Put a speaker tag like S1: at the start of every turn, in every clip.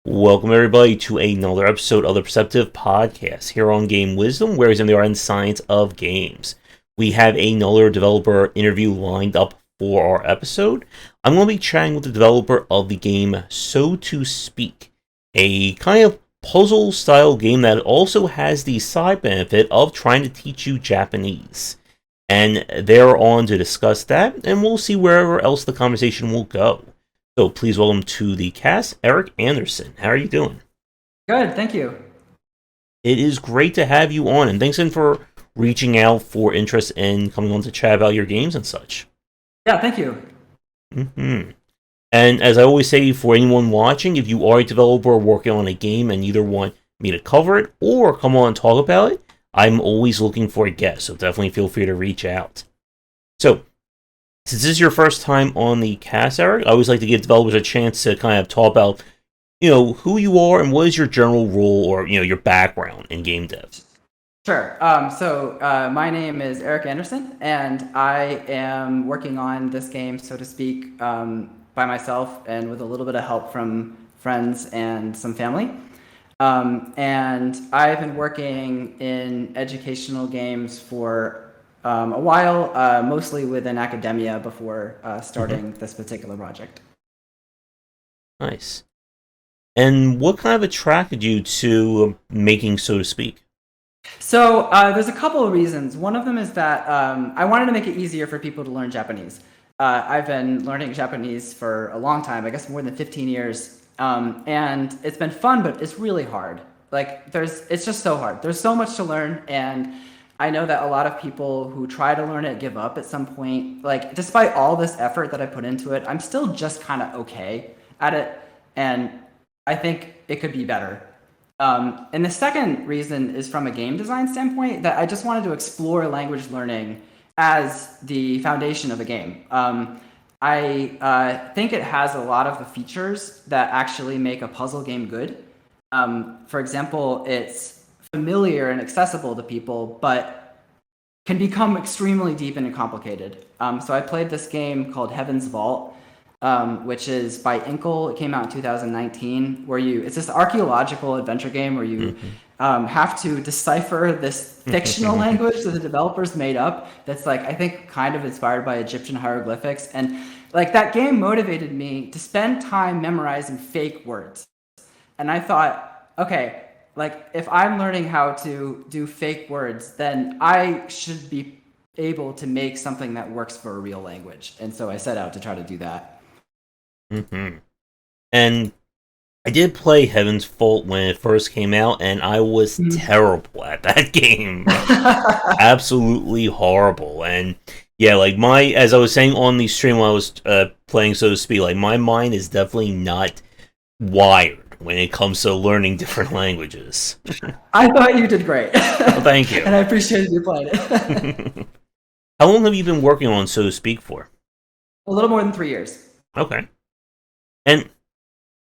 S1: Welcome everybody to another episode of the Perceptive podcast here on Game Wisdom, where we examine the art and science of games. We have another developer interview lined up for our episode. I'm going to be chatting with the developer of the game So to Speak, a kind of puzzle-style game that also has the side benefit of trying to teach you Japanese. And they're on to discuss that, and we'll see wherever else the conversation will go. So please welcome to the cast, Erik Andersen. How are you doing?
S2: Good, thank you.
S1: It is great to have you on, and thanks again for reaching out for interest in coming on to chat about your games and such.
S2: Yeah, thank you.
S1: And as I always say, for anyone watching, if you are a developer working on a game and either want me to cover it or come on and talk about it, I'm always looking for a guest, so definitely feel free to reach out. So, since this is your first time on the cast, Erik, I always like to give developers a chance to kind of talk about, who you are and what is your general role or, your background in game dev.
S2: Sure. My name is Erik Andersen, and I am working on this game, so to speak, by myself and with a little bit of help from friends and some family. And I've been working in educational games for a while, mostly within academia before starting this particular project.
S1: Nice. And what kind of attracted you to making So to Speak?
S2: So there's a couple of reasons. One of them is that I wanted to make it easier for people to learn Japanese. I've been learning Japanese for a long time, I guess more than 15 years. And it's been fun, but it's really hard. It's just so hard. There's so much to learn, and I know that a lot of people who try to learn it give up at some point. Despite all this effort that I put into it, I'm still just kind of okay at it, and I think it could be better. And the second reason is from a game design standpoint, that I just wanted to explore language learning as the foundation of a game. I think it has a lot of the features that actually make a puzzle game good. For example, it's familiar and accessible to people, but can become extremely deep and complicated. So I played this game called Heaven's Vault, which is by Inkle. It came out in 2019, it's this archaeological adventure game where you have to decipher this fictional language that the developers made up that's I think kind of inspired by Egyptian hieroglyphics. And that game motivated me to spend time memorizing fake words. And I thought, okay, if I'm learning how to do fake words, then I should be able to make something that works for a real language. And so I set out to try to do that.
S1: And I did play Heaven's Vault when it first came out, and I was terrible at that game. Absolutely horrible. And yeah, as I was saying on the stream when I was playing So to Speak, my mind is definitely not wired when it comes to learning different languages.
S2: I thought you did great.
S1: Well, thank you.
S2: And I appreciated you playing it.
S1: How long have you been working on So to Speak for?
S2: A little more than 3 years.
S1: Okay. And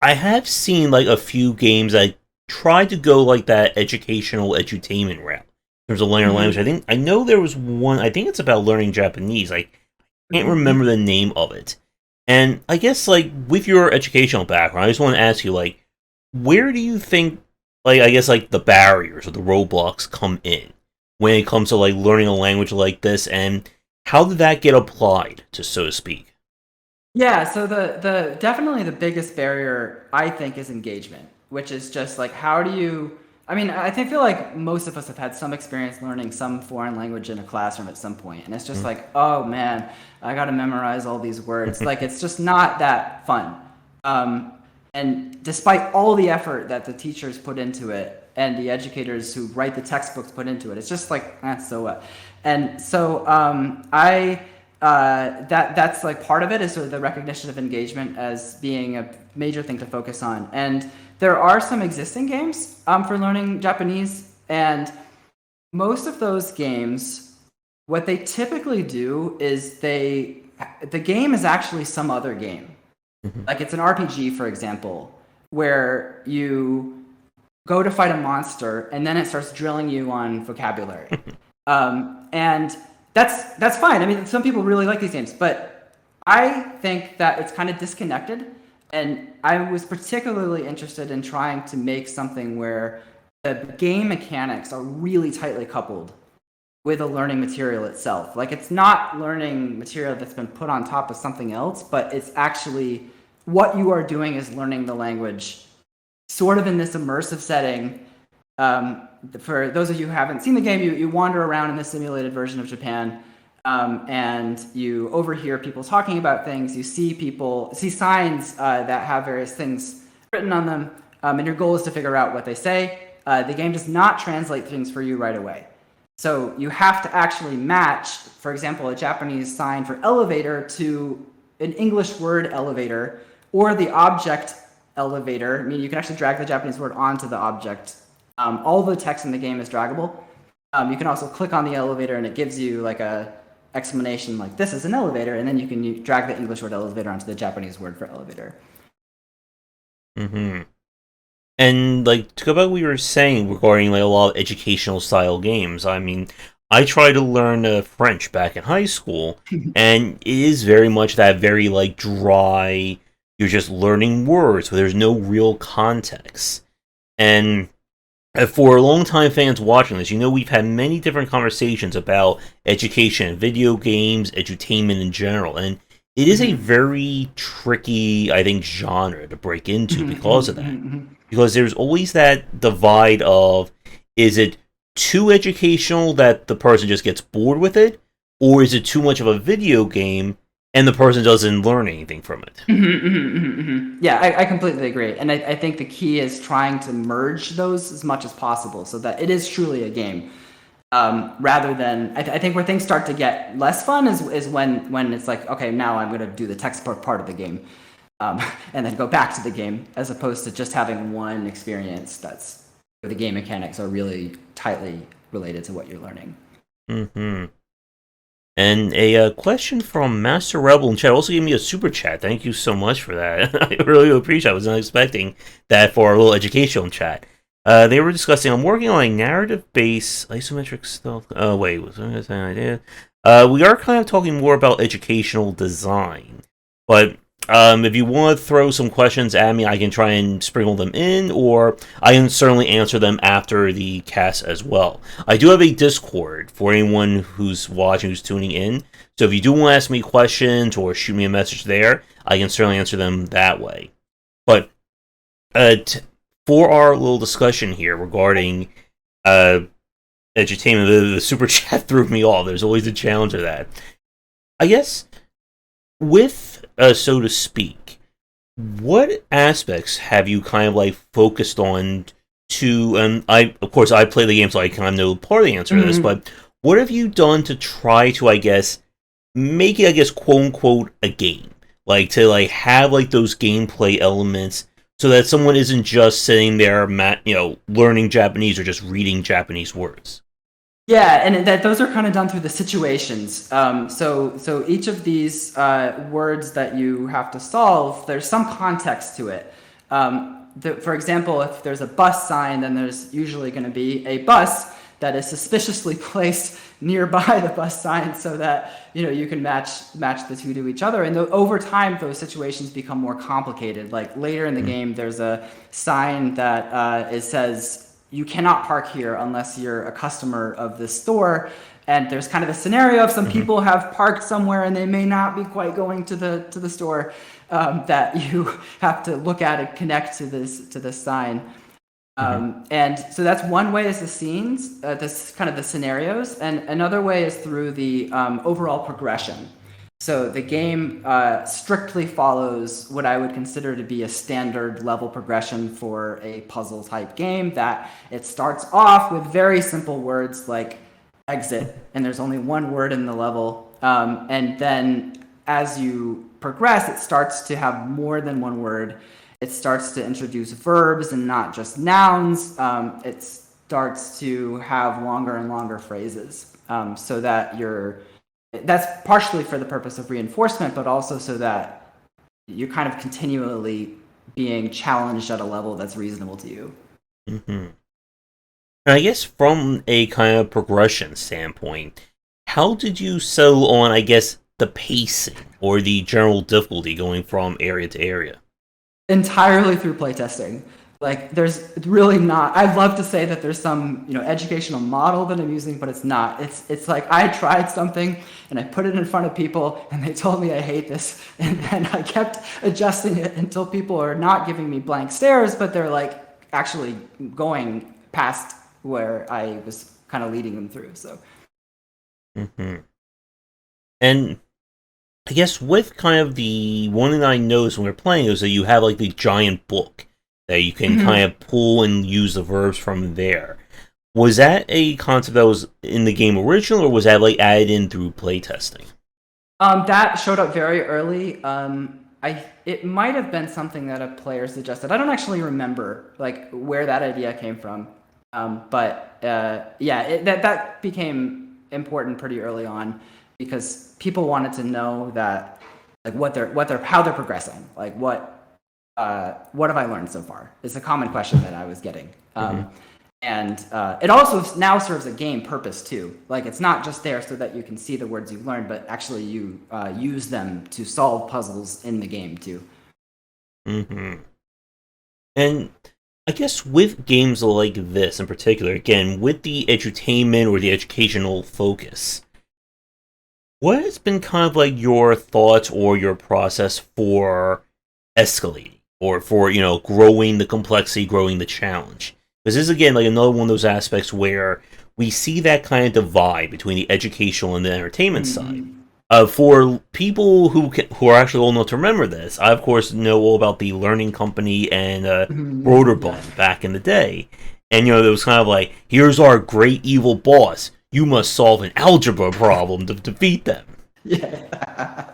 S1: I have seen a few games that tried to go that educational edutainment route in terms of learning language. I know there was one, I think it's about learning Japanese. I can't remember the name of it. And I guess with your educational background, I just want to ask you where do you think the barriers or the roadblocks come in when it comes to learning a language like this, and how did that get applied to So to Speak?
S2: Yeah, so the definitely the biggest barrier I think is engagement, which is just how do you I feel like most of us have had some experience learning some foreign language in a classroom at some point, and it's just oh man, I got to memorize all these words. It's just not that fun. And despite all the effort that the teachers put into it and the educators who write the textbooks put into it, it's just so what? And so that's part of it is sort of the recognition of engagement as being a major thing to focus on. And there are some existing games for learning Japanese, and most of those games, what they typically do is the game is actually some other game. It's an RPG, for example, where you go to fight a monster and then it starts drilling you on vocabulary. And that's fine. Some people really like these games, but I think that it's kind of disconnected And I was particularly interested in trying to make something where the game mechanics are really tightly coupled with the learning material itself. Like, it's not learning material that's been put on top of something else, but it's actually what you are doing is learning the language sort of in this immersive setting. For those of you who haven't seen the game, you wander around in the simulated version of Japan, and you overhear people talking about things. You see signs that have various things written on them, and your goal is to figure out what they say. The game does not translate things for you right away. So you have to actually match, for example, a Japanese sign for elevator to an English word elevator, or the object elevator. I mean, you can actually drag the Japanese word onto the object. All the text in the game is draggable. You can also click on the elevator and it gives you like a explanation like, this is an elevator, and then you can drag the English word elevator onto the Japanese word for elevator.
S1: Mm-hmm. And like, to go back to what you were saying regarding like a lot of educational style games, I mean, I tried to learn French back in high school, and it is very much that very like dry. You're just learning words, where there's no real context. And for long-time fans watching this, you know we've had many different conversations about education in video games, edutainment in general, and it is a very tricky, I think, genre to break into because of that. Because there's always that divide of, is it too educational that the person just gets bored with it, or is it too much of a video game and the person doesn't learn anything from it?
S2: Yeah, I completely agree. And I think the key is trying to merge those as much as possible so that it is truly a game. Rather than, I think where things start to get less fun is when it's like, okay, now I'm going to do the text part of the game. And then go back to the game, as opposed to just having one experience that's where the game mechanics are really tightly related to what you're learning.
S1: Mm-hmm. And a question from Master Rebel in chat also gave me a super chat. Thank you so much for that. I really appreciate it. I was not expecting that for our little educational chat. They were discussing, I'm working on a narrative-based isometric stealth. Oh, wait, was that an idea? We are kind of talking more about educational design. But if you want to throw some questions at me, I can try and sprinkle them in, or I can certainly answer them after the cast as well. I do have a Discord for anyone who's watching, who's tuning in. So if you do want to ask me questions or shoot me a message there, I can certainly answer them that way. But for our little discussion here regarding edutainment, the super chat threw me off. There's always a challenge of that. I guess with so to speak, what aspects have you kind of like focused on to, and I play the game, so I kind of know part of the answer to this, but what have you done to try to, I guess, make it, I guess, quote unquote, a game? Like, to like have like those gameplay elements so that someone isn't just sitting there, learning Japanese or just reading Japanese words.
S2: Yeah, and those are kind of done through the situations. So each of these words that you have to solve, there's some context to it. For example, if there's a bus sign, then there's usually going to be a bus that is suspiciously placed nearby the bus sign so that you can match the two to each other. And over time, those situations become more complicated. Like later in the game, there's a sign that it says, you cannot park here unless you're a customer of this store. And there's kind of a scenario of some people have parked somewhere and they may not be quite going to the store, that you have to look at and connect to this sign. And so that's one way, is the scenes, this kind of the scenarios, and another way is through the overall progression. So the game strictly follows what I would consider to be a standard level progression for a puzzle type game, that it starts off with very simple words like exit, and there's only one word in the level. And then as you progress, it starts to have more than one word. It starts to introduce verbs and not just nouns. It starts to have longer and longer phrases, so that that's partially for the purpose of reinforcement, but also so that you're kind of continually being challenged at a level that's reasonable to you.
S1: And I guess from a kind of progression standpoint, how did you settle on, I guess, the pacing or the general difficulty going from area to area?
S2: Entirely through playtesting. Like, there's really not. I'd love to say that there's some, educational model that I'm using, but it's not. It's like I tried something and I put it in front of people and they told me I hate this, and then I kept adjusting it until people are not giving me blank stares, but they're like actually going past where I was kind of leading them through. So.
S1: Mm-hmm. And I guess with kind of the one thing I noticed when we are playing is that you have like the giant book that you can kind of pull and use the verbs from there. Was that a concept that was in the game original, or was that like added in through playtesting?
S2: That showed up very early. It might have been something that a player suggested. I don't actually remember like where that idea came from. But yeah, that became important pretty early on because people wanted to know that like how they're progressing. Like what have I learned so far? It's a common question that I was getting. And it also now serves a game purpose too. Like it's not just there so that you can see the words you've learned, but actually you use them to solve puzzles in the game too.
S1: And I guess with games like this in particular, again, with the edutainment or the educational focus, what has been kind of like your thoughts or your process for escalating or for, growing the complexity, growing the challenge? Because this is, again, like another one of those aspects where we see that kind of divide between the educational and the entertainment side. For people who are actually old enough to remember this, I, of course, know all about the Learning Company and Broderbund back in the day. And, there was kind of like, here's our great evil boss. You must solve an algebra problem to defeat them.
S2: Yeah.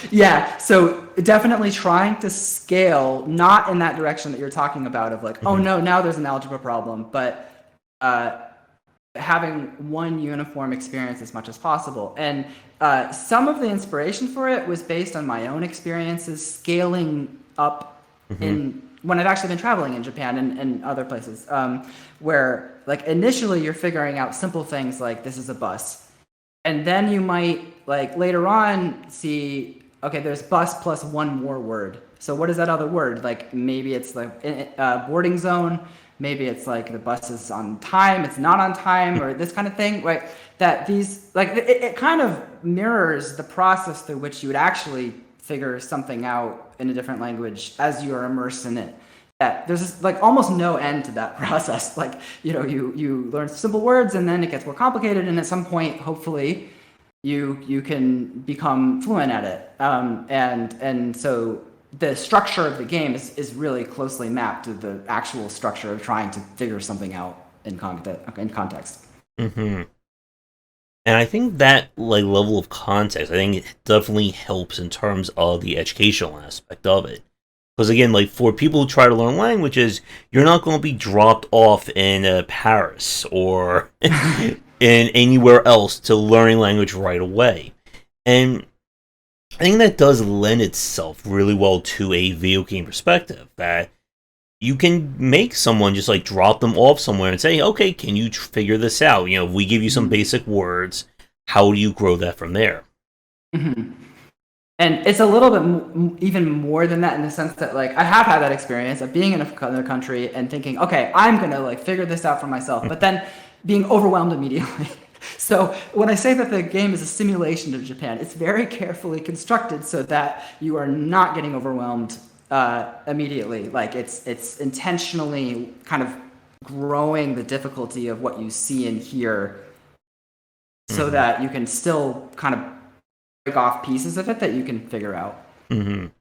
S2: Yeah, so definitely trying to scale, not in that direction that you're talking about of like, oh no, now there's an algebra problem, but having one uniform experience as much as possible. And some of the inspiration for it was based on my own experiences scaling up when I've actually been traveling in Japan and other places, where like initially you're figuring out simple things like this is a bus. And then you might, like, later on see, okay, there's bus plus one more word. So what is that other word? Like, maybe it's like boarding zone. Maybe it's like the bus is on time, it's not on time, or this kind of thing, right? That these, like, it kind of mirrors the process through which you would actually figure something out in a different language as you are immersed in it. That there's like almost no end to that process. Like, you learn simple words and then it gets more complicated, and at some point, hopefully, you can become fluent at it. And so the structure of the game is really closely mapped to the actual structure of trying to figure something out in context.
S1: And I think that like level of context, I think it definitely helps in terms of the educational aspect of it. Because again, like for people who try to learn languages, you're not going to be dropped off in Paris or in anywhere else to learning language right away. And I think that does lend itself really well to a video game perspective, that you can make someone just like drop them off somewhere and say, okay, can you figure this out? If we give you some basic words, how do you grow that from there?
S2: And it's a little bit even more than that in the sense that, like, I have had that experience of being in another country and thinking, okay, I'm going to, like, figure this out for myself, but then being overwhelmed immediately. So when I say that the game is a simulation of Japan, it's very carefully constructed so that you are not getting overwhelmed immediately. Like, it's intentionally kind of growing the difficulty of what you see and hear so that you can still kind of break off pieces of it that you can figure out.
S1: Now,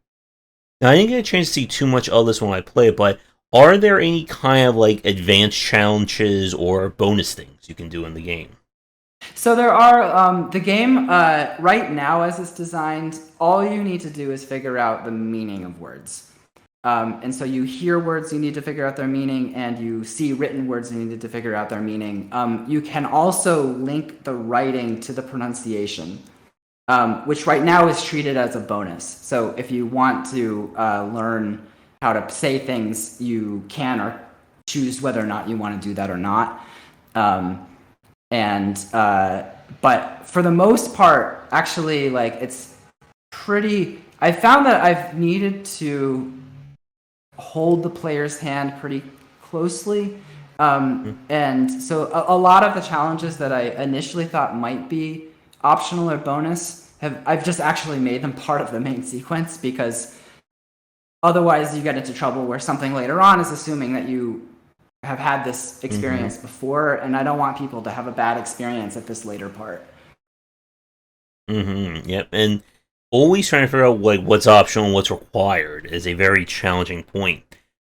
S1: I didn't get a chance to see too much of this when I play it, but are there any kind of like advanced challenges or bonus things you can do in the game?
S2: So there are, the game right now as it's designed, all you need to do is figure out the meaning of words. And so you hear words, you need to figure out their meaning, and you see written words, you need to figure out their meaning. You can also link the writing to the pronunciation. Which right now is treated as a bonus. So if you want to learn how to say things, you can or choose whether or not you want to do that or not. But for the most part, actually, like, it's I found that I've needed to hold the player's hand pretty closely. And so a lot of the challenges that I initially thought might be optional or bonus, I've just actually made them part of the main sequence, because otherwise you get into trouble where something later on is assuming that you have had this experience before, and I don't want people to have a bad experience at this later part.
S1: Yep, and always trying to figure out what's optional and what's required is a very challenging point.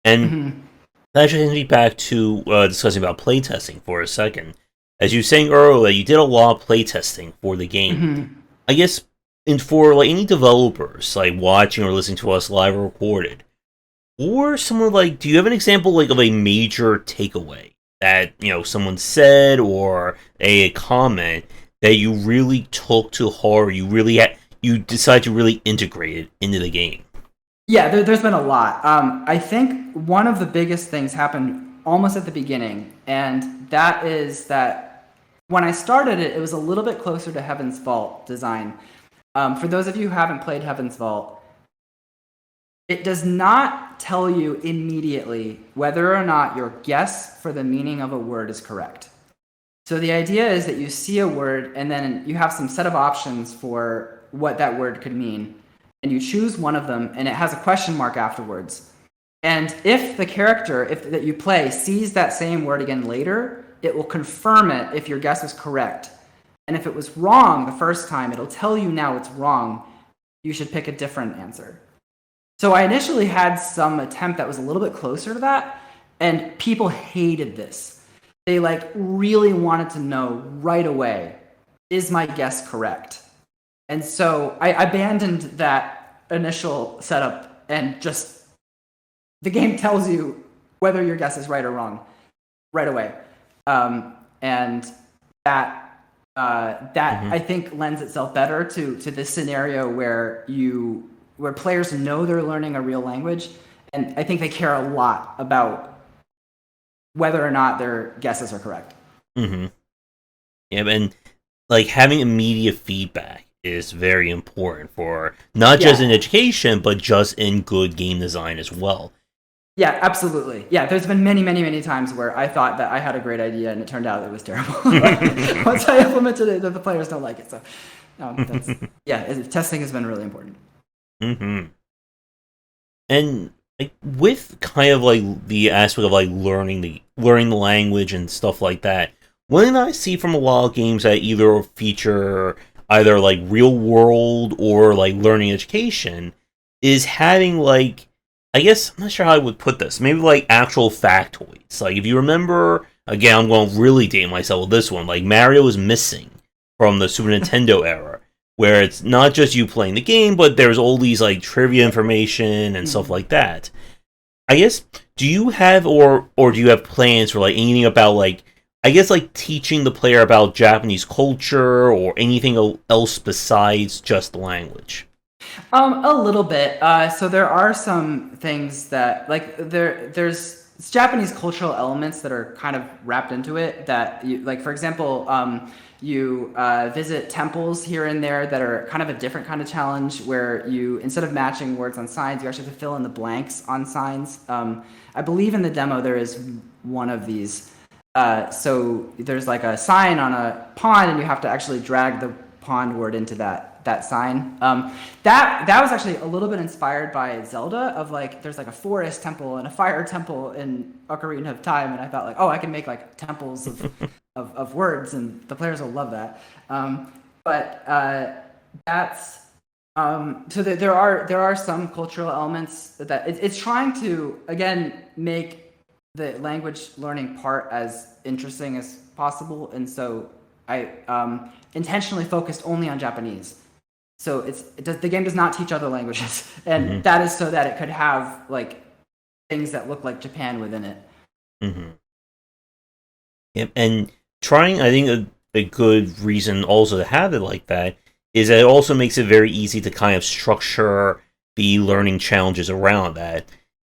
S1: And that actually takes me back to discussing about playtesting for a second. As you were saying earlier, you did a lot of playtesting for the game. I guess, and for like any developers like watching or listening to us live or recorded, or someone like, do you have an example like of a major takeaway that someone said, or a comment that you really took to heart, you decided to really integrate it into the game?
S2: Yeah, there's been a lot. I think one of the biggest things happened almost at the beginning, and that is that when I started it, it was a little bit closer to Heaven's Vault design. For those of you who haven't played Heaven's Vault, it does not tell you immediately whether or not your guess for the meaning of a word is correct. So the idea is that you see a word, and then you have some set of options for what that word could mean, and you choose one of them, and it has a question mark afterwards. And if the character that you play sees that same word again later, it will confirm it if your guess was correct. And if it was wrong the first time, it'll tell you now it's wrong. You should pick a different answer. So I initially had some attempt that was a little bit closer to that, and people hated this. They really wanted to know right away, is my guess correct? And so I abandoned that initial setup, and just the game tells you whether your guess is right or wrong right away. And that I think lends itself better to this scenario where players know they're learning a real language, and I think they care a lot about whether or not their guesses are correct.
S1: Yeah, and having immediate feedback is very important for not just in education, but just in good game design as well.
S2: Yeah, absolutely. Yeah, there's been many, many, many times where I thought that I had a great idea, and it turned out it was terrible. Once I implemented it, the players don't like it. So, testing has been really important.
S1: And with kind of the aspect of learning the language and stuff like that, one thing I see from a lot of games that either feature either real world or learning education is having I guess, I'm not sure how I would put this, maybe actual factoids. If you remember, again, I'm going to really date myself with this one, Mario is missing from the Super Nintendo era, where it's not just you playing the game, but there's all these trivia information and stuff like that. I guess, do you have or do you have plans for anything about teaching the player about Japanese culture or anything else besides just the language?
S2: A little bit. So there are some things that there's Japanese cultural elements that are kind of wrapped into it that you, for example, you visit temples here and there that are kind of a different kind of challenge, where you, instead of matching words on signs, you actually have to fill in the blanks on signs. I believe in the demo there is one of these. So there's a sign on a pond, and you have to actually drag the pond word into that sign. That was actually a little bit inspired by Zelda, of there's a forest temple and a fire temple in Ocarina of Time, and I thought I can make temples of words, and the players will love that. That's so there are some cultural elements that it's trying to, again, make the language learning part as interesting as possible, and so I intentionally focused only on Japanese. So the game does not teach other languages, and that is so that it could have things that look like Japan within it.
S1: Yep, and trying, I think a good reason also to have it like that is that it also makes it very easy to kind of structure the learning challenges around that.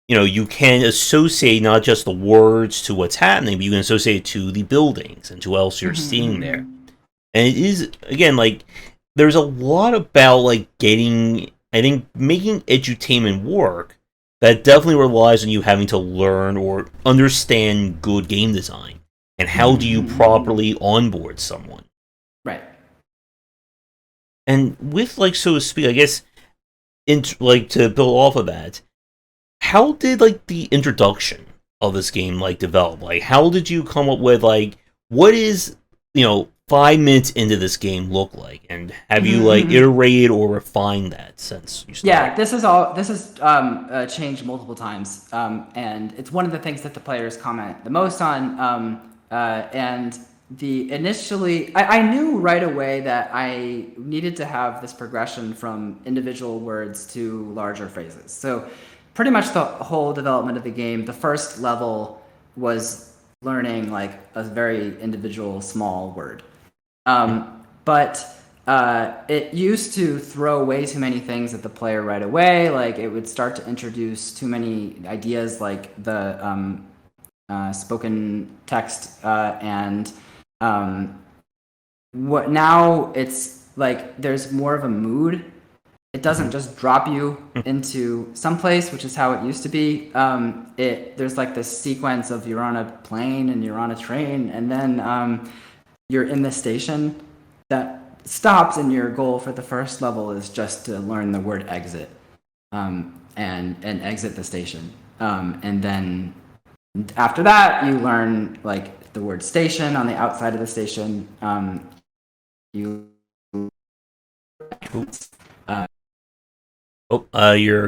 S1: You can associate not just the words to what's happening, but you can associate it to the buildings and to what else you're seeing there. And it is, again, there's a lot about like getting, I think, making edutainment work that definitely relies on you having to learn or understand good game design and how do you properly onboard someone.
S2: Right.
S1: And with like, so to speak, I guess, like to build off of that, how did like the introduction of this game like develop? Like, how did you come up with like what is 5 minutes into this game look like, and have you like iterated or refined that since you started?
S2: Yeah, this is changed multiple times, and it's one of the things that the players comment the most on. And initially, I knew right away that I needed to have this progression from individual words to larger phrases. So, pretty much the whole development of the game, the first level was learning like a very individual small word. But it used to throw way too many things at the player right away. Like it would start to introduce too many ideas, like the spoken text and what now it's like there's more of a mood. It doesn't just drop you into someplace, which is how it used to be. There's like this sequence of you're on a plane and you're on a train, and then you're in the station that stops, and your goal for the first level is just to learn the word exit and exit the station. And then after that, you learn like the word station on the outside of the station.
S1: You're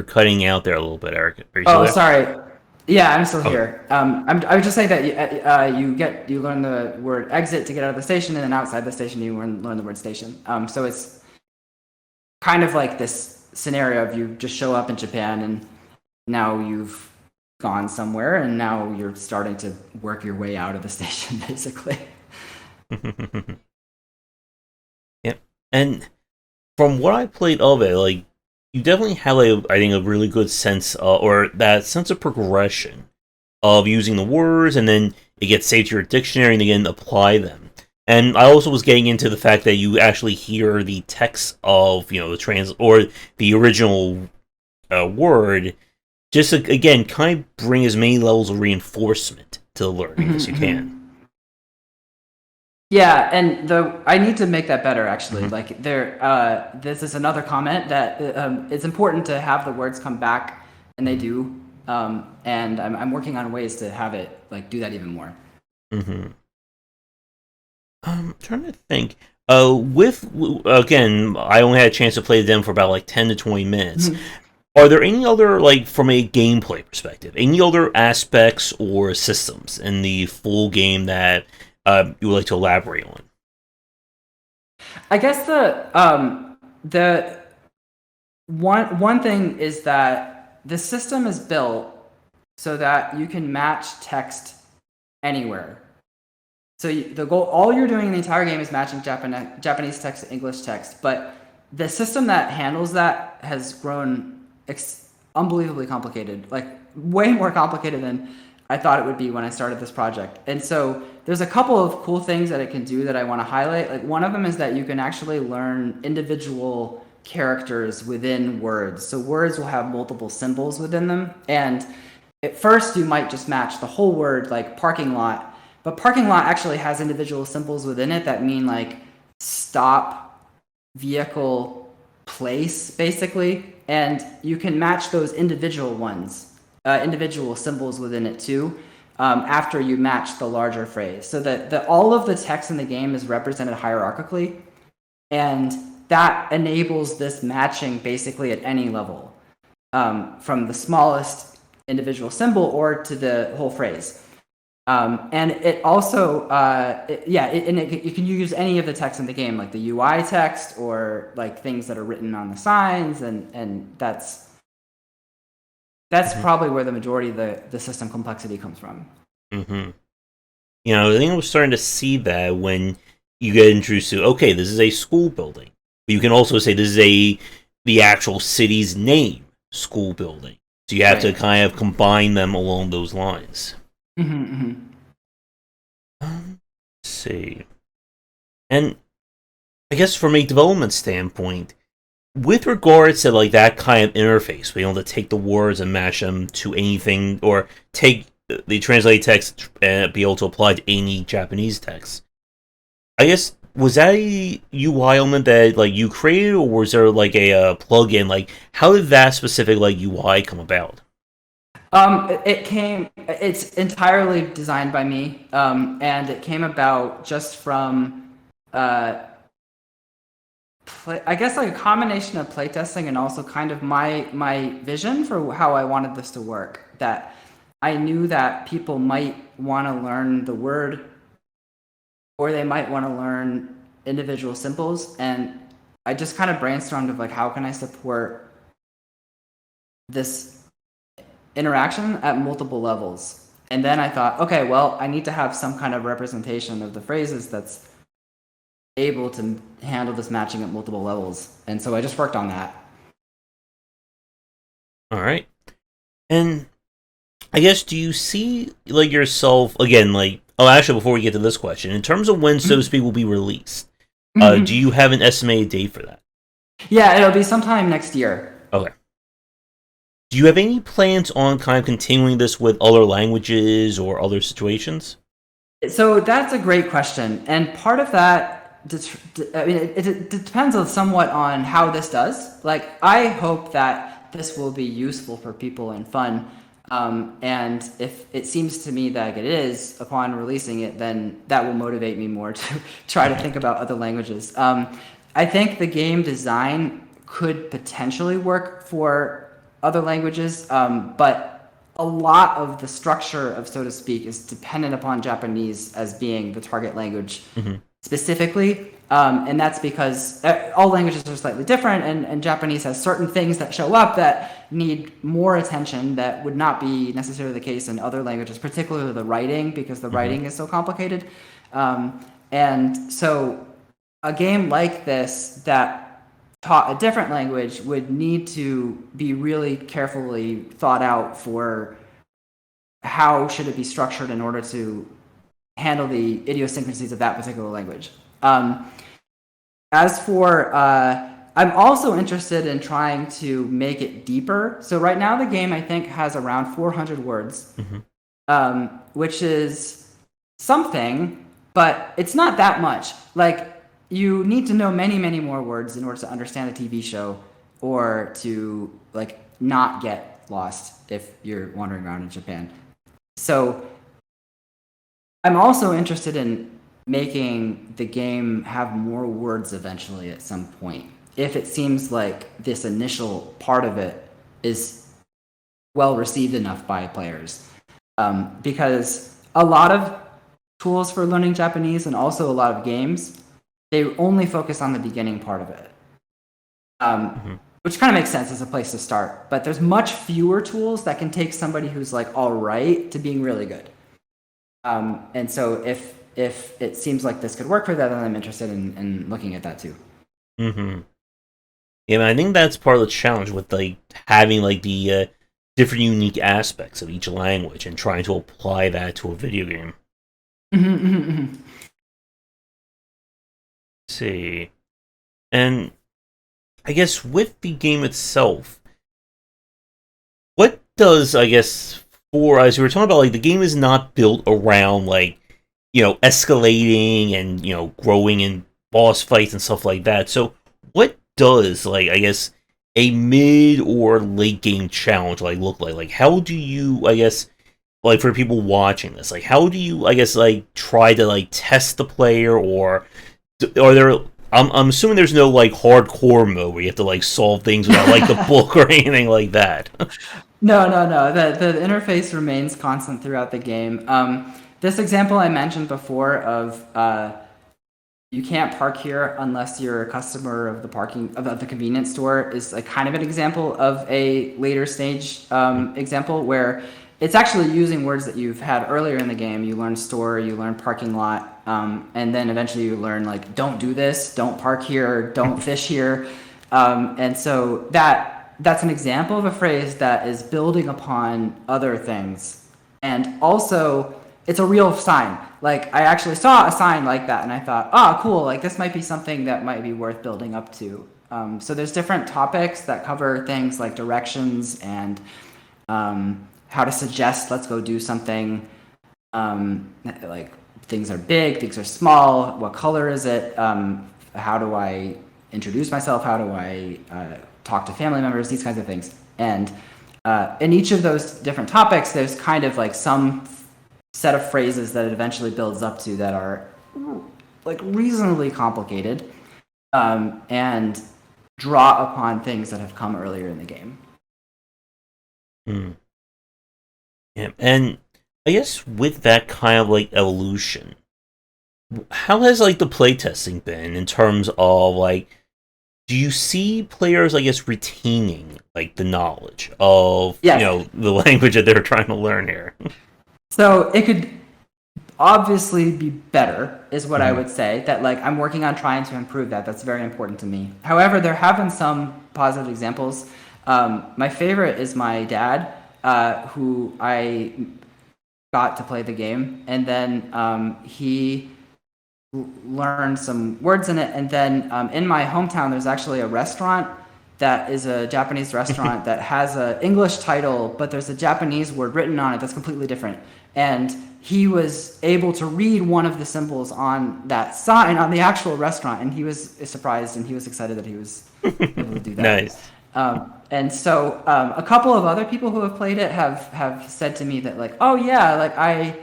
S1: cutting out there a little bit, Eric. Are you still there?
S2: Sorry. Yeah, I'm still here. I was just saying that you learn the word exit to get out of the station, and then outside the station you learn the word station. So it's kind of like this scenario of you just show up in Japan, and now you've gone somewhere, and now you're starting to work your way out of the station, basically.
S1: Yep. And from what I played of it, like, you definitely have, like, I think, a really good sense, or that sense of progression of using the words, and then it gets saved to your dictionary, and again, apply them. And I also was getting into the fact that you actually hear the text of, the the original word, just to, again, kind of bring as many levels of reinforcement to the learning as you can.
S2: Yeah, and I need to make that better, actually. Like this is another comment that it's important to have the words come back, and they do. And I'm working on ways to have it like do that even more.
S1: I'm trying to think. Again, I only had a chance to play them for about like 10 to 20 minutes. Are there any other, like, from a gameplay perspective, any other aspects or systems in the full game that you would like to elaborate on?
S2: I guess the one thing is that the system is built so that you can match text anywhere. So the goal, all you're doing in the entire game is matching Japanese text to English text. But the system that handles that has grown unbelievably complicated, like way more complicated than I thought it would be when I started this project. And so there's a couple of cool things that it can do that I want to highlight. Like one of them is that you can actually learn individual characters within words. So words will have multiple symbols within them. And at first you might just match the whole word, like parking lot. But parking lot actually has individual symbols within it that mean like stop, vehicle, place, basically. And you can match those individual ones, individual symbols within it too, after you match the larger phrase. So that all of the text in the game is represented hierarchically, and that enables this matching basically at any level, from the smallest individual symbol or to the whole phrase. And it also, you can use any of the text in the game, like the UI text or like things that are written on the signs, and that's probably where the majority of the system complexity comes from.
S1: I think we're starting to see that when you get introduced to, okay, this is a school building, but you can also say this is the actual city's name, school building. So you have to kind of combine them along those lines. Let's see. And I guess from a development standpoint, with regards to like that kind of interface, being able to take the words and match them to anything, or take the translated text and be able to apply to any Japanese text. I guess was that a UI element that like you created, or was there like a plugin? Like, how did that specific like UI come about?
S2: It's entirely designed by me, and it came about just from, I guess like a combination of playtesting and also kind of my vision for how I wanted this to work. That I knew that people might want to learn the word, or they might want to learn individual symbols, and I just kind of brainstormed of like how can I support this interaction at multiple levels. And then I thought, okay, well, I need to have some kind of representation of the phrases that's able to handle this matching at multiple levels. And so I just worked on that.
S1: All right, and I guess do you see like yourself again? Like, oh, actually, before we get to this question, in terms of when so to speak will be released, do you have an estimated date for that?
S2: Yeah, it'll be sometime next year.
S1: Okay. Do you have any plans on kind of continuing this with other languages or other situations?
S2: So that's a great question, and part of that, I mean, it depends on somewhat on how this does. Like, I hope that this will be useful for people and fun, and if it seems to me that it is upon releasing it, then that will motivate me more to try to think about other languages. I think the game design could potentially work for other languages, but a lot of the structure of, so to speak, is dependent upon Japanese as being the target language specifically. And that's because all languages are slightly different, and Japanese has certain things that show up that need more attention that would not be necessarily the case in other languages, particularly the writing, because the writing is so complicated. And so a game like this that taught a different language would need to be really carefully thought out for how should it be structured in order to handle the idiosyncrasies of that particular language. As for, I'm also interested in trying to make it deeper. So right now the game, I think, has around 400 words, which is something, but it's not that much. Like, you need to know many, many more words in order to understand a TV show, or to like not get lost if you're wandering around in Japan. So I'm also interested in making the game have more words eventually at some point, if it seems like this initial part of it is well received enough by players. Because a lot of tools for learning Japanese, and also a lot of games, they only focus on the beginning part of it, which kind of makes sense as a place to start. But there's much fewer tools that can take somebody who's like all right to being really good. And so if it seems like this could work for that, then I'm interested in looking at that too.
S1: Yeah, I think that's part of the challenge with like having like the different unique aspects of each language and trying to apply that to a video game. See, and I guess with the game itself, what does, I guess, for as we were talking about, like the game is not built around like, you know, escalating and, you know, growing in boss fights and stuff like that. So what does, like, I guess, a mid or late game challenge like look like? Like, how do you, I guess, like for people watching this, like how do you, I guess, like try to like test the player, or are there? I'm assuming there's no like hardcore mode where you have to like solve things without like the book or anything like that.
S2: No. The interface remains constant throughout the game. This example I mentioned before of you can't park here unless you're a customer of the convenience store is like kind of an example of a later stage example where it's actually using words that you've had earlier in the game. You learn store, you learn parking lot, and then eventually you learn like don't do this, don't park here, don't fish here, and so that's an example of a phrase that is building upon other things, and also it's a real sign. Like I actually saw a sign like that, and I thought, oh, cool. Like this might be something that might be worth building up to. So there's different topics that cover things like directions and how to suggest let's go do something. Like things are big, things are small. What color is it? How do I introduce myself? How do I talk to family members? These kinds of things. And in each of those different topics, there's kind of like some set of phrases that it eventually builds up to that are like reasonably complicated and draw upon things that have come earlier in the game.
S1: Yeah, and I guess with that kind of like evolution, how has like the playtesting been in terms of like, do you see players, I guess, retaining like the knowledge of the language that they're trying to learn here?
S2: So it could obviously be better, is what I would say. That like I'm working on trying to improve that. That's very important to me. However, there have been some positive examples. My favorite is my dad, who I got to play the game, and then he learned some words in it. And then in my hometown, there's actually a restaurant that is a Japanese restaurant that has an English title, but there's a Japanese word written on it that's completely different. And he was able to read one of the symbols on that sign on the actual restaurant, and he was surprised and he was excited that he was able to do that.
S1: Nice.
S2: And so a couple of other people who have played it have said to me that like, oh yeah, like I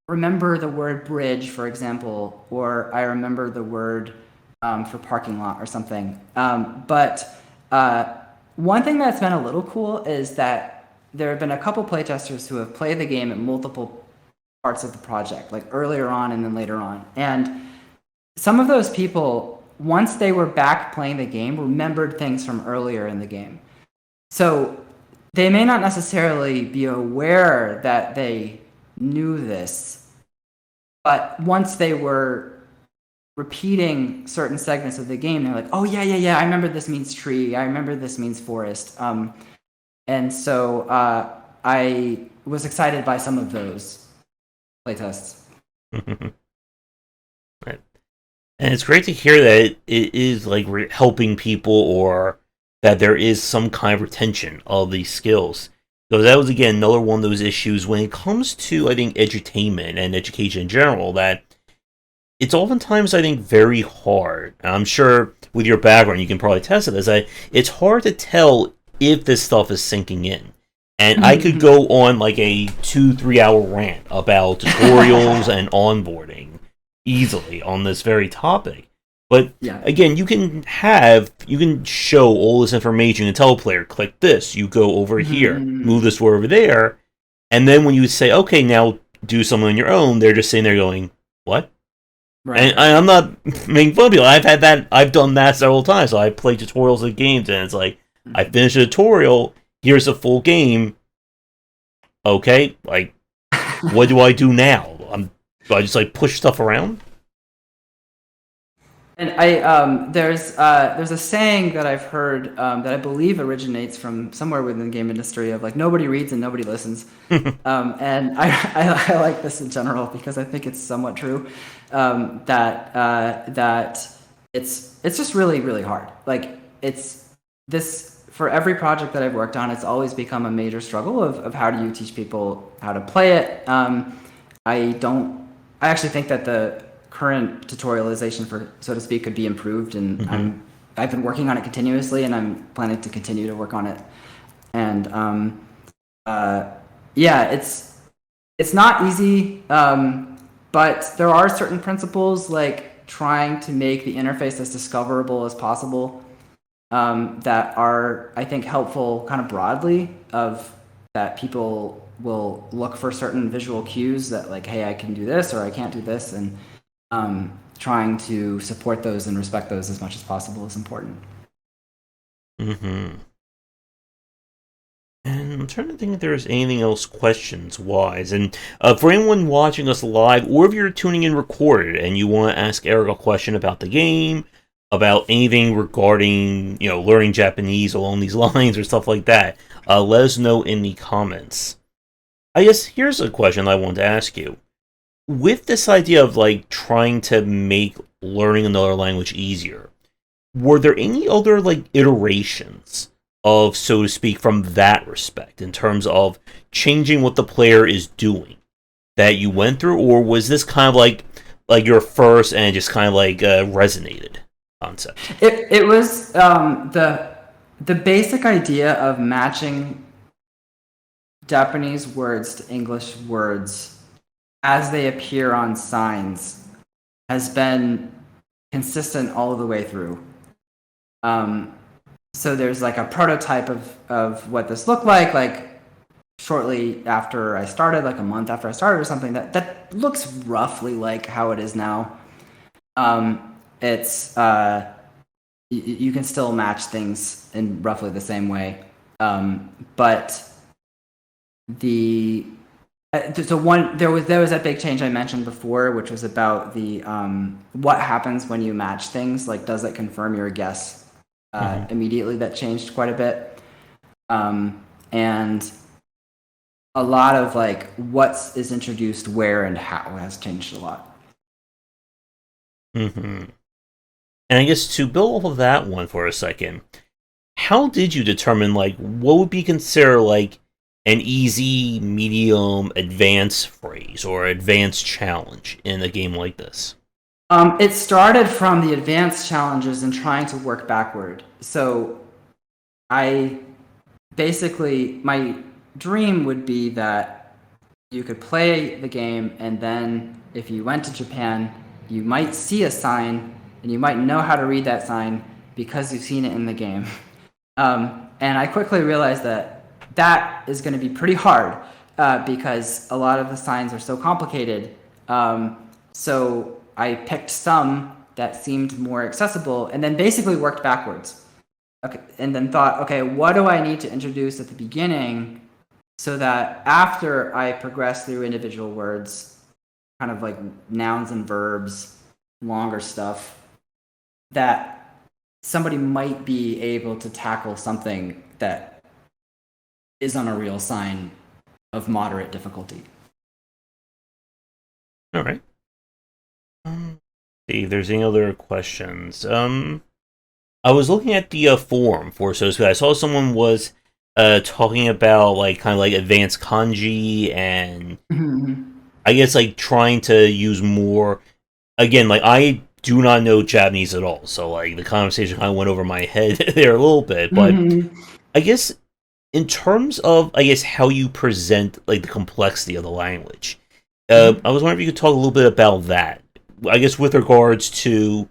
S2: remember the word bridge, for example, or I remember the word for parking lot or something. But one thing that's been a little cool is that there have been a couple playtesters who have played the game at multiple parts of the project, like earlier on and then later on. And some of those people, once they were back playing the game, remembered things from earlier in the game. So they may not necessarily be aware that they knew this, but once they were repeating certain segments of the game, they're like, oh yeah, I remember this means tree, I remember this means forest. And so I was excited by some of those playtests.
S1: Right. And it's great to hear that it is like helping people, or that there is some kind of retention of these skills. So that was, again, another one of those issues when it comes to, I think, edutainment and education in general, that it's oftentimes, I think, very hard. And I'm sure with your background, you can probably test it, that it's hard to tell if this stuff is sinking in. And I could go on like a 2-3 hour rant about tutorials and onboarding easily on this very topic. But again, you can show all this information and tell a player, click this, you go over here, move this over there, and then when you say, okay, now do something on your own, they're just sitting there going, what? Right. And I'm not making fun of people. I've done that several times. So I play tutorials of games, and it's like, I finish a tutorial, here's a full game. Okay, like, what do I do now? Do I just like push stuff around?
S2: And there's a saying that I've heard that I believe originates from somewhere within the game industry of like nobody reads and nobody listens, and I like this in general because I think it's somewhat true. That it's just really, really hard. Like it's this. For every project that I've worked on, it's always become a major struggle of how do you teach people how to play it. I actually think that the current tutorialization, for so to speak, could be improved, and I've been working on it continuously, and I'm planning to continue to work on it. And it's not easy, but there are certain principles like trying to make the interface as discoverable as possible. That are, I think, helpful kind of broadly, of that people will look for certain visual cues that like, hey, I can do this or I can't do this, and trying to support those and respect those as much as possible is important.
S1: And I'm trying to think if there's anything else questions-wise. And for anyone watching us live, or if you're tuning in recorded and you want to ask Erik a question about the game, about anything regarding, learning Japanese along these lines or stuff like that, let us know in the comments. I guess here's a question I wanted to ask you. with this idea of like trying to make learning another language easier, were there any other like iterations of, so to speak, from that respect in terms of changing what the player is doing that you went through, or was this kind of like your first and just kind of like resonated concept?
S2: It was the basic idea of matching Japanese words to English words as they appear on signs has been consistent all the way through. So there's like a prototype of what this looked like shortly after I started, like a month after I started or something, that looks roughly like how it is now. It's you can still match things in roughly the same way, but the so one there was that big change I mentioned before, which was about the what happens when you match things. Like, does it confirm your guess immediately? That changed quite a bit, and a lot of like what is introduced where and how has changed a lot.
S1: Mm-hmm. And I guess to build off of that one for a second, how did you determine like what would be considered like an easy, medium, advanced phrase or advanced challenge in a game like this?
S2: It started from the advanced challenges and trying to work backward. So I basically, my dream would be that you could play the game, and then if you went to Japan, you might see a sign and you might know how to read that sign because you've seen it in the game. And I quickly realized that is going to be pretty hard because a lot of the signs are so complicated. So I picked some that seemed more accessible and then basically worked backwards. Okay, and then thought, okay, what do I need to introduce at the beginning so that after I progress through individual words, kind of like nouns and verbs, longer stuff, that somebody might be able to tackle something that is on a real sign of moderate difficulty.
S1: All right. See if there's any other questions. I was looking at the forum for so to speak. I saw someone was talking about like kind of like advanced kanji and I guess like trying to use more. Again, like I do not know Japanese at all, so like the conversation kind of went over my head there a little bit. But I guess in terms of I guess how you present like the complexity of the language, I was wondering if you could talk a little bit about that. I guess with regards to,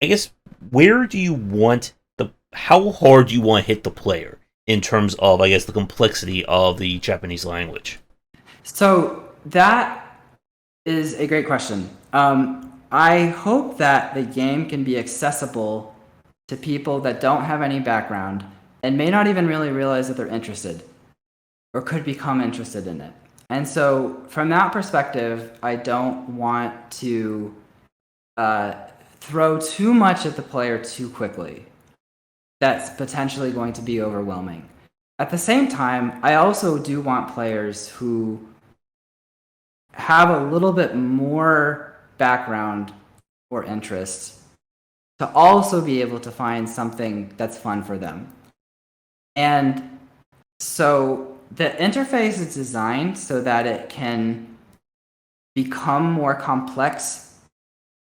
S1: I guess where do you want how hard do you want to hit the player in terms of I guess the complexity of the Japanese language?
S2: So that is a great question. I hope that the game can be accessible to people that don't have any background and may not even really realize that they're interested or could become interested in it. And so from that perspective, I don't want to throw too much at the player too quickly. That's potentially going to be overwhelming. At the same time, I also do want players who have a little bit more background or interest to also be able to find something that's fun for them. And so the interface is designed so that it can become more complex.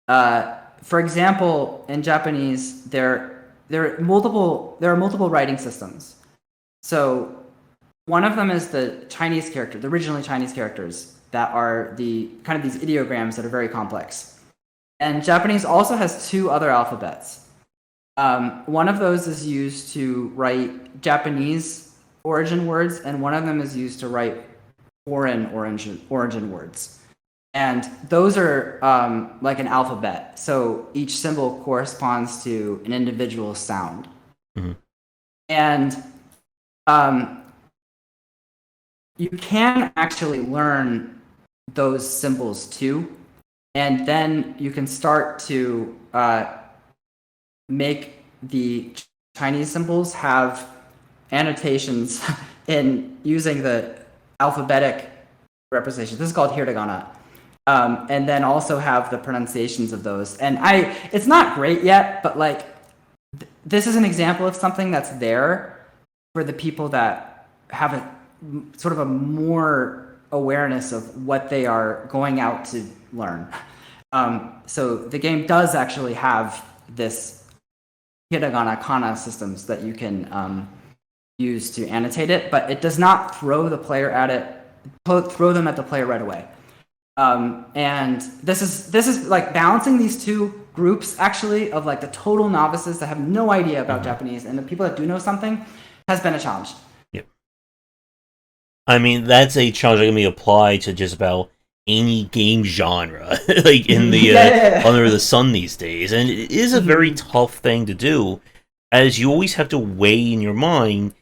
S2: For example, in Japanese, there are multiple writing systems. So one of them is the Chinese character, the originally Chinese characters that are the kind of these ideograms that are very complex. And Japanese also has two other alphabets. One of those is used to write Japanese origin words, and one of them is used to write foreign origin words. And those are like an alphabet. So each symbol corresponds to an individual sound. Mm-hmm. And you can actually learn those symbols too. And then you can start to make the Chinese symbols have annotations in using the alphabetic representation. This is called hiragana. and then also have the pronunciations of those. And it's not great yet, but like this is an example of something that's there for the people that have sort of a more awareness of what they are going out to learn. So the game does actually have this hiragana kana systems that you can use to annotate it, but it does not throw the player at it, throw them at the player right away. And this is like balancing these two groups actually of like the total novices that have no idea about Japanese and the people that do know something has been a challenge.
S1: Yep. I mean, that's a challenge that can be applied to just about any game genre, like in the under the sun these days, and it is a very tough thing to do, as you always have to weigh in your mind.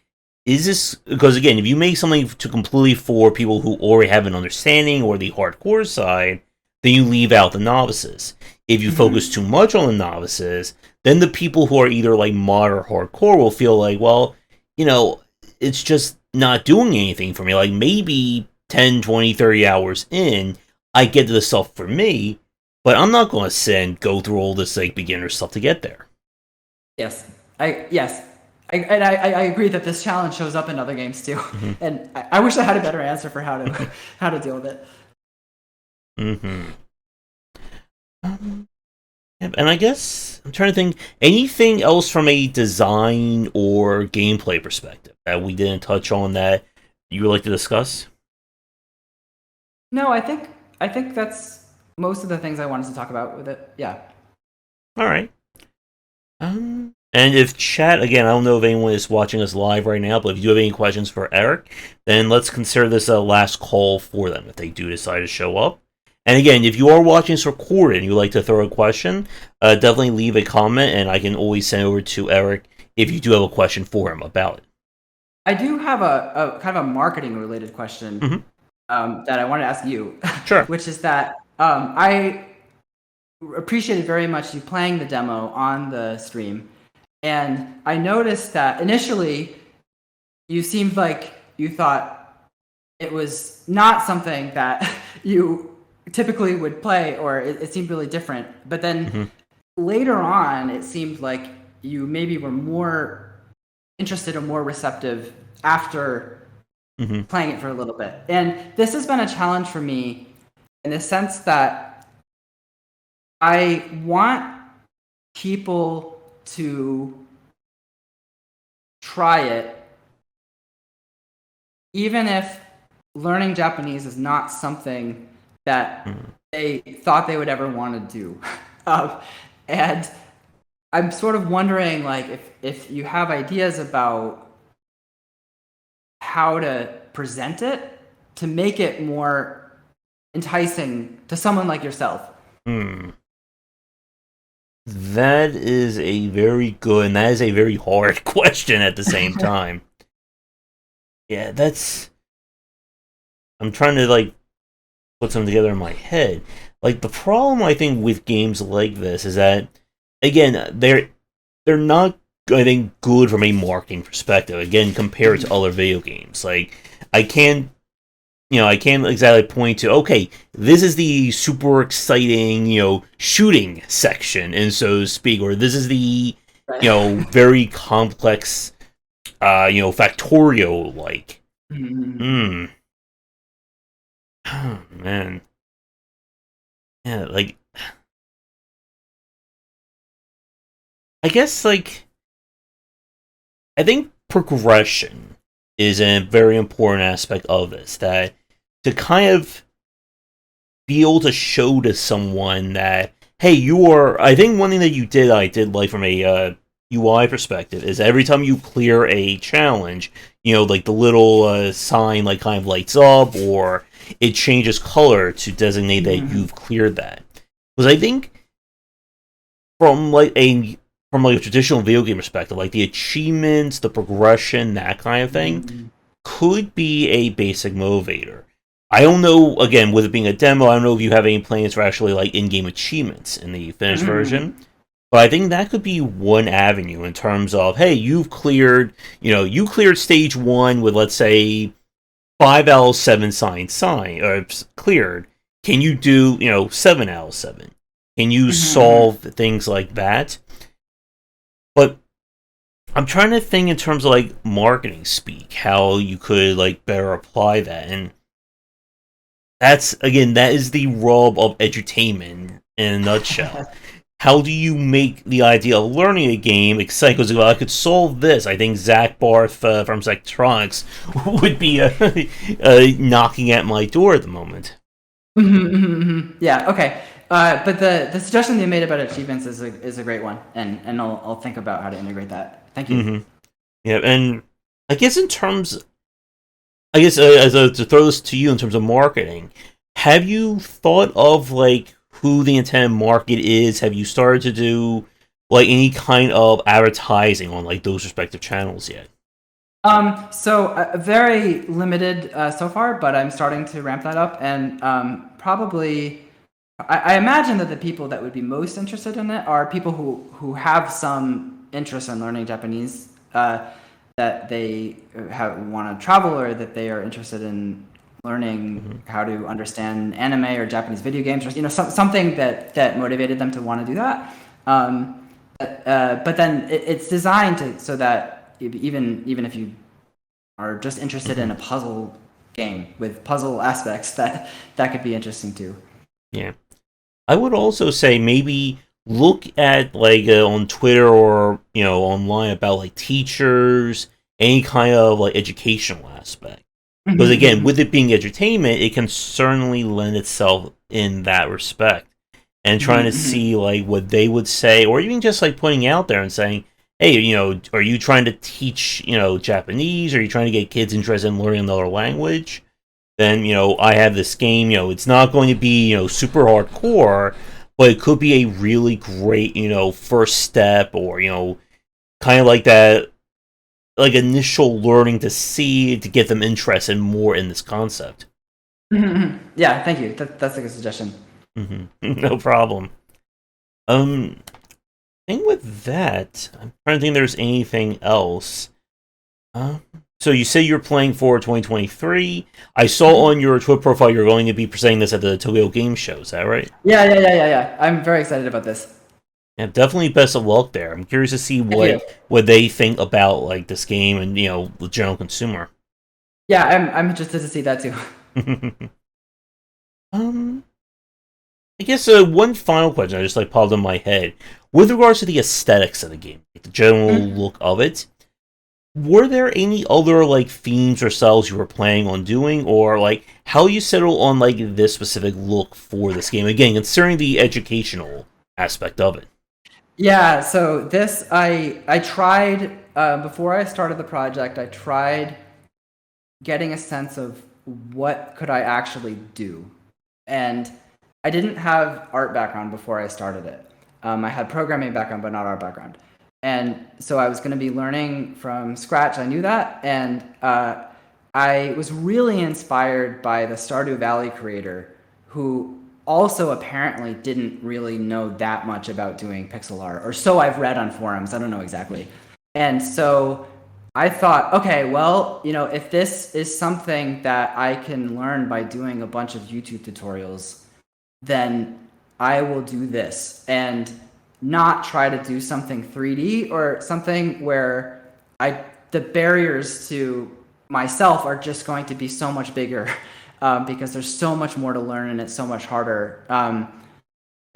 S1: Is this because again, if you make something to completely for people who already have an understanding or the hardcore side, then you leave out the novices. If you focus too much on the novices, then the people who are either like mod or hardcore will feel like, well, it's just not doing anything for me. Like maybe 10, 20, 30 hours in, I get to the stuff for me, but I'm not going to go through all this like beginner stuff to get there.
S2: Yes. I agree that this challenge shows up in other games too, and I wish I had a better answer for how to deal with it.
S1: And I guess I'm trying to think anything else from a design or gameplay perspective that we didn't touch on that you would like to discuss.
S2: No, I think that's most of the things I wanted to talk about with it. Yeah.
S1: All right. And if chat, again, I don't know if anyone is watching us live right now, but if you have any questions for Erik, then let's consider this a last call for them if they do decide to show up. And again, if you are watching this recorded and you'd like to throw a question, definitely leave a comment, and I can always send over to Erik if you do have a question for him about it.
S2: I do have a kind of a marketing-related question that I want to ask you.
S1: Sure.
S2: Which is that I appreciated very much you playing the demo on the stream. And I noticed that initially you seemed like you thought it was not something that you typically would play, or it seemed really different. But then later on, it seemed like you maybe were more interested or more receptive after playing it for a little bit. And this has been a challenge for me in the sense that I want people to try it, even if learning Japanese is not something that they thought they would ever want to do. And I'm sort of wondering, like, if you have ideas about how to present it to make it more enticing to someone like yourself.
S1: That is a very good, and that is a very hard question at the same time. Yeah, I'm trying to, like, put something together in my head. Like, the problem, I think, with games like this is that, again, they're not, I think, good from a marketing perspective, again, compared to other video games. Like, I can't exactly point to, okay, this is the super exciting, shooting section, and so to speak, or this is the, very complex, Factorio-like. Oh, man. Yeah, like, I guess, like, I think progression is a very important aspect of this, that to kind of be able to show to someone that, hey, I think one thing that I did like from a UI perspective is every time you clear a challenge, like the little sign like kind of lights up, or it changes color to designate that you've cleared that. Because I think from a traditional video game perspective, like the achievements, the progression, that kind of thing, could be a basic motivator. I don't know, again, with it being a demo, I don't know if you have any plans for actually like in-game achievements in the finished version, but I think that could be one avenue in terms of, hey, you cleared stage 1 with, let's say, 5 out of 7 signs cleared. can you do 7 out of 7? Can you
S2: Mm-hmm.
S1: solve things like that? But I'm trying to think in terms of like marketing speak, how you could like better apply that, and that is the rub of edutainment in a nutshell. How do you make the idea of learning a game exciting? Because well, I could solve this. I think Zach Barth from Zachtronics would be knocking at my door at the moment.
S2: Yeah. Okay. But the suggestion you made about achievements is a great one, and I'll think about how to integrate that. Thank you.
S1: Mm-hmm. Yeah, and I guess in terms, to throw this to you in terms of marketing, have you thought of like who the intended market is? Have you started to do like any kind of advertising on like those respective channels yet?
S2: So very limited so far, but I'm starting to ramp that up, and probably I imagine that the people that would be most interested in it are people who have some interest in learning Japanese, that they want to travel, or that they are interested in learning
S1: Mm-hmm.
S2: how to understand anime or Japanese video games, or something that motivated them to want to do that. But then it's designed so that even if you are just interested
S1: Mm-hmm.
S2: in a puzzle game with puzzle aspects, that could be interesting too.
S1: Yeah. I would also say maybe look at like on Twitter or online about like teachers, any kind of like educational aspect. Because again, with it being edutainment, it can certainly lend itself in that respect. And trying to see like what they would say, or even just like putting out there and saying, "Hey, are you trying to teach Japanese? Are you trying to get kids interested in learning another language?" Then I have this game. It's not going to be super hardcore, but it could be a really great first step, or kind of like that, like initial learning to see to get them interested more in this concept.
S2: Yeah, thank you. That's a good suggestion.
S1: No problem. Um, thing with that, I'm trying to think if there's anything else. Uh, so you say you're playing for 2023. I saw on your Twitter profile you're going to be presenting this at the Tokyo Game Show. Is that right?
S2: Yeah. I'm very excited about this.
S1: Yeah, definitely best of luck there. I'm curious to see
S2: Thank you.
S1: what they think about like this game and the general consumer.
S2: Yeah, I'm interested to see that too.
S1: um, I guess one final question I just like popped in my head with regards to the aesthetics of the game, like the general look of it. Were there any other like themes or styles you were planning on doing, or like how you settle on like this specific look for this game? Again, considering the educational aspect of it.
S2: Yeah, so this I tried before I started the project. I tried getting a sense of what could I actually do, and I didn't have art background before I started it. I had programming background, but not art background, and so I was going to be learning from scratch. I knew that, and I was really inspired by the Stardew Valley creator, who also apparently didn't really know that much about doing pixel art, or so I've read on forums. I don't know exactly. And so I thought, okay, well, if this is something that I can learn by doing a bunch of YouTube tutorials, then I will do this and not try to do something 3D or something where the barriers to myself are just going to be so much bigger, because there's so much more to learn and it's so much harder.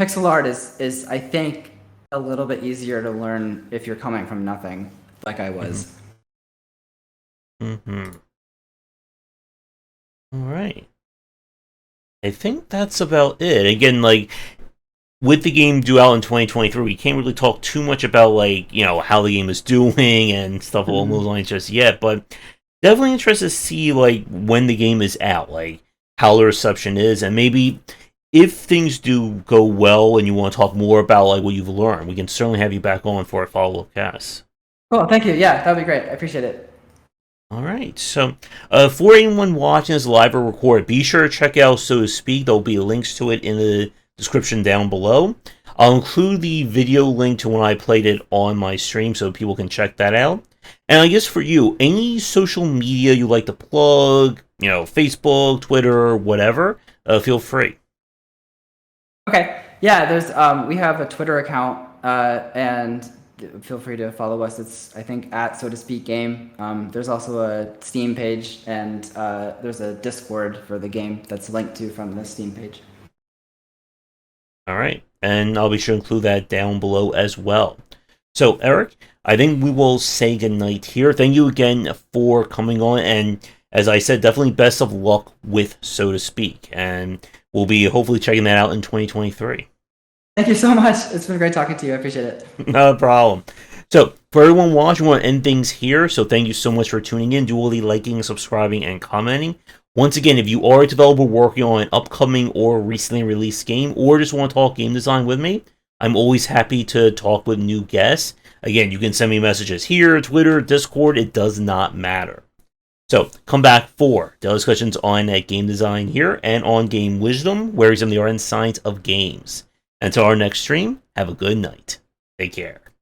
S2: Pixel art is I think a little bit easier to learn if you're coming from nothing like I
S1: Mm-hmm.
S2: was.
S1: Mm-hmm. All right. I think that's about it. Again, like with the game due out in 2023, we can't really talk too much about like how the game is doing and stuff along those lines just yet. But definitely interested to see like when the game is out, like how the reception is, and maybe if things do go well and you want to talk more about like what you've learned, we can certainly have you back on for a follow-up cast.
S2: Cool, thank you. Yeah, that'd be great. I appreciate it.
S1: All right, so for anyone watching this live or recorded, be sure to check out So to Speak. There'll be links to it in the description down below. I'll include the video link to when I played it on my stream so people can check that out. And I guess for you, any social media you like to plug, Facebook, Twitter, whatever, feel free.
S2: Okay. Yeah, there's we have a Twitter account, and feel free to follow us. It's, I think, at so to speak game. There's also a Steam page, and there's a Discord for the game that's linked to from the Steam page.
S1: All right, and I'll be sure to include that down below as well. So, Erik, I think we will say goodnight here. Thank you again for coming on, and as I said, definitely best of luck with So to Speak, and we'll be hopefully checking that out in 2023.
S2: Thank you so much. It's been great talking to you. I appreciate it.
S1: No problem. So, for everyone watching, I want to end things here. So, thank you so much for tuning in. Do all the liking, subscribing, and commenting. Once again, if you are a developer working on an upcoming or recently released game, or just want to talk game design with me, I'm always happy to talk with new guests. Again, you can send me messages here, Twitter, Discord, it does not matter. So, come back for the discussions on game design here and on game wisdom, where is in the art and science of games. Until our next stream, have a good night. Take care.